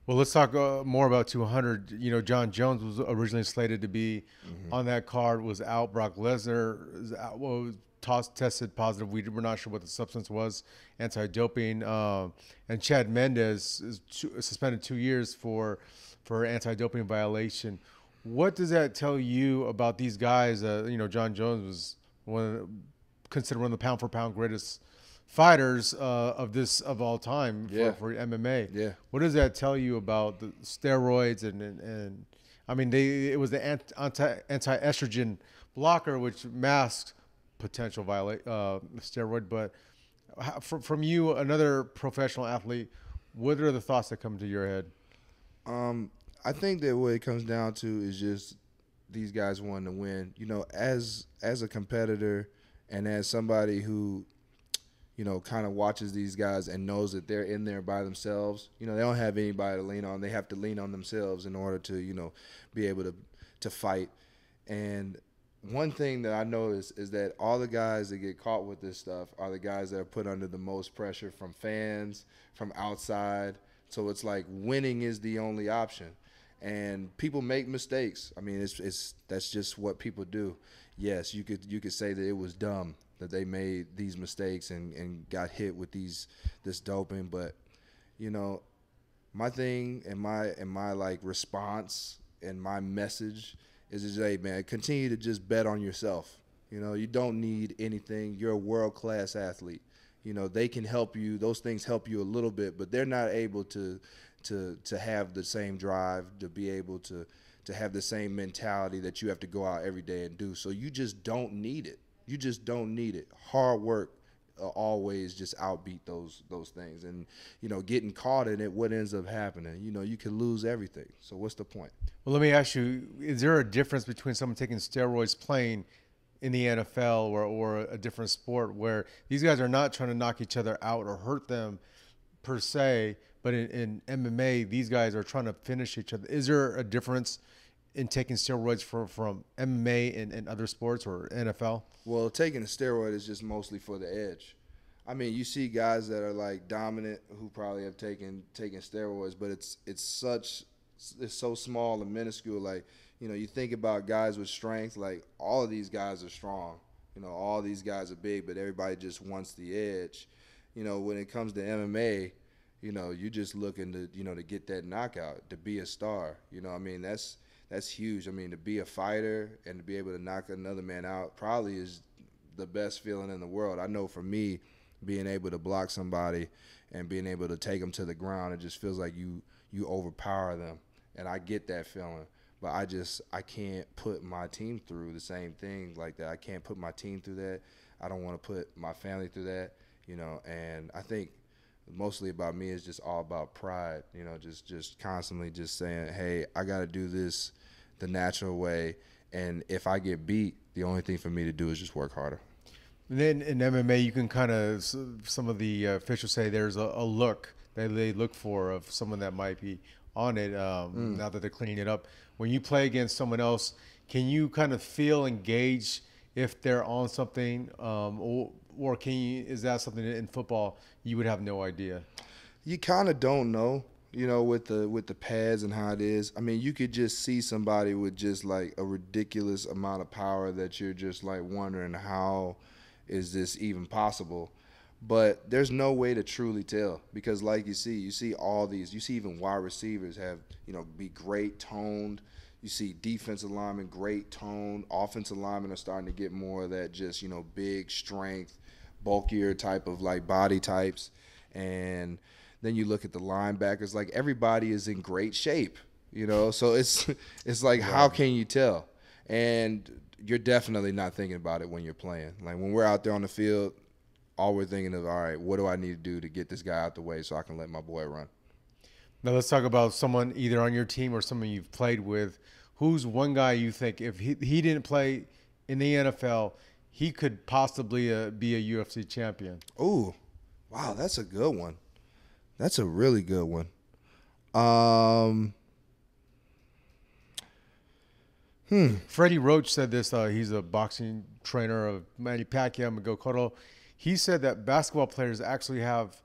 Well, let's talk more about 200. John Jones was originally slated to be on that card, was out. Brock Lesnar is out, tested positive. We're not sure what the substance was, anti-doping. And Chad Mendez is suspended 2 years for anti-doping violation. What does that tell you about these guys? John Jones was considered one of the pound for pound greatest fighters of all time Yeah, for MMA. yeah. What does that tell you about the steroids and I mean it was the anti-estrogen blocker which masks potential steroid, but from you, another professional athlete, what are the thoughts that come to your head? Um, I think that what it comes down to is just these guys wanting to win. As a competitor and as somebody who kind of watches these guys and knows that they're in there by themselves. They don't have anybody to lean on. They have to lean on themselves in order to, be able to fight. And one thing that I noticed is that all the guys that get caught with this stuff are the guys that are put under the most pressure from fans, from outside. So it's like winning is the only option. And people make mistakes. I mean, it's that's just what people do. Yes, you could say that it was dumb that they made these mistakes and got hit with this doping, but you know, my thing and my like response and my message is just, hey man, continue to just bet on yourself. You don't need anything. You're a world class athlete. They can help you. Those things help you a little bit, but they're not able to have the same drive, to be able to have the same mentality that you have to go out every day and do. So you just don't need it. You just don't need it. Hard work always just outbeat those things. And getting caught in it, what ends up happening? You can lose everything. So what's the point? Well, let me ask you: is there a difference between someone taking steroids playing in the NFL or a different sport where these guys are not trying to knock each other out or hurt them per se, but in MMA, these guys are trying to finish each other? Is there a difference in taking steroids from MMA and other sports or NFL? Well, taking a steroid is just mostly for the edge. I mean, you see guys that are like dominant who probably have taken steroids, but it's so small and minuscule. Like, you think about guys with strength, like all of these guys are strong. All these guys are big, but everybody just wants the edge. When it comes to MMA, you're just looking to get that knockout, to be a star. I mean, that's huge. I mean, to be a fighter and to be able to knock another man out probably is the best feeling in the world. I know for me, being able to block somebody and being able to take them to the ground, it just feels like you overpower them, and I get that feeling. But I can't put my team through the same thing like that. I can't put my team through that. I don't want to put my family through that. And I think mostly about me is just all about pride. Just constantly just saying, hey, I got to do this the natural way, and if I get beat, the only thing for me to do is just work harder. And then in MMA, you can kind of, some of the officials say there's a look that they look for of someone that might be on it now that they're cleaning it up. When you play against someone else, can you kind of feel and gauge if they're on something, or is that something in football you would have no idea? You kind of don't know, with the pads and how it is. I mean, you could just see somebody with just like a ridiculous amount of power that you're just like wondering, how is this even possible? But there's no way to truly tell, because like you see all these, you see even wide receivers have, be great toned. You see defensive linemen, great tone. Offensive linemen are starting to get more of that just, big strength, bulkier type of like body types. And then you look at the linebackers, like everybody is in great shape, So it's like, how can you tell? And you're definitely not thinking about it when you're playing. Like when we're out there on the field, all we're thinking is, all right, what do I need to do to get this guy out the way so I can let my boy run? Now let's talk about someone either on your team or someone you've played with. Who's one guy you think if he didn't play in the NFL, he could possibly be a UFC champion? Ooh, wow, that's a good one. That's a really good one. Um, Freddie Roach said this. He's a boxing trainer of Manny Pacquiao and Miguel Cotto. He said that basketball players actually have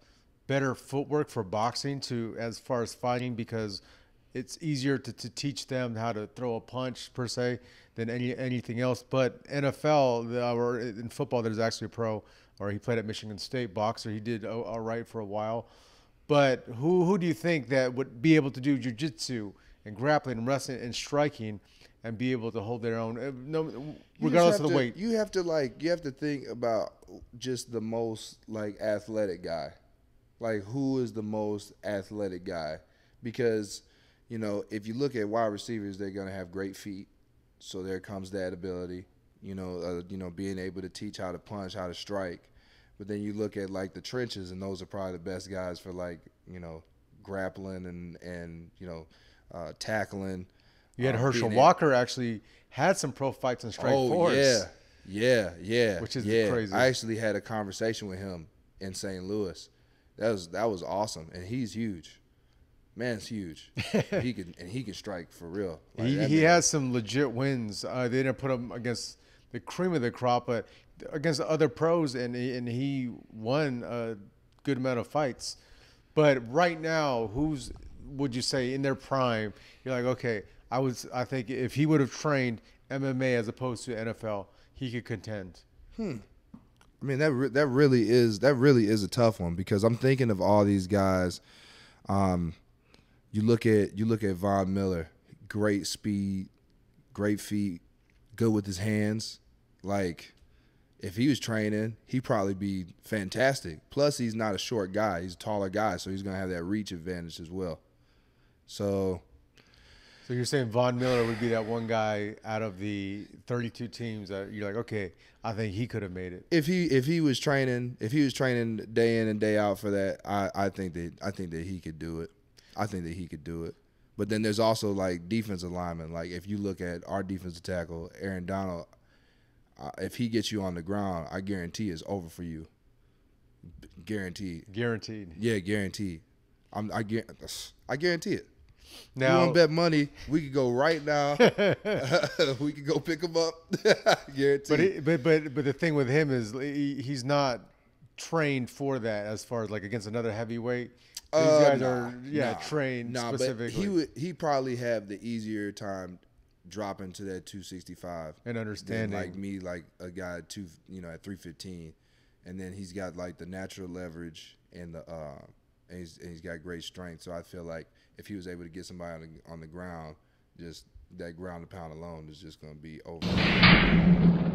better footwork for boxing to as far as fighting, because it's easier to teach them how to throw a punch per se than anything else. But NFL or in football, there's actually a pro, or he played at Michigan State, boxer. He did all right for a while. But who do you think that would be able to do jiu-jitsu and grappling and wrestling and striking and be able to hold their own, no, regardless of the weight? You have to think about just the most like athletic guy. Like, who is the most athletic guy? Because, you know, if you look at wide receivers, they're going to have great feet. So there comes that ability, being able to teach how to punch, how to strike. But then you look at like the trenches, and those are probably the best guys for like, grappling and tackling. You had Herschel Walker actually had some pro fights in strike force. Yeah. Which is crazy. I actually had a conversation with him in St. Louis. That was awesome, and he's huge. Man's huge. He can strike for real. Like, he has some legit wins. They didn't put him against the cream of the crop, but against other pros, and he won a good amount of fights. But right now, who's would you say in their prime? You're like, okay, I think if he would have trained MMA as opposed to NFL, he could contend. I mean, that really is a tough one, because I'm thinking of all these guys. You look at Von Miller, great speed, great feet, good with his hands. Like, if he was training, he'd probably be fantastic. Plus, he's not a short guy; he's a taller guy, so he's gonna have that reach advantage as well. So you're saying Von Miller would be that one guy out of the 32 teams that you're like, okay, I think he could have made it. If he was training day in and day out for that, I think that he could do it. I think that he could do it. But then there's also like defensive linemen. Like, if you look at our defensive tackle, Aaron Donald, if he gets you on the ground, I guarantee it's over for you. Guaranteed. Yeah, guaranteed. I guarantee it. Now, you want to bet money? We could go right now. We could go pick him up. Guaranteed. But the thing with him is he's not trained for that, as far as like against another heavyweight. These guys are trained specifically. But he probably have the easier time dropping to that 265 and understanding, like me, like a guy at 315, and then he's got like the natural leverage and he's got great strength. So I feel like if he was able to get somebody on the ground, just that ground to pound alone is just going to be over.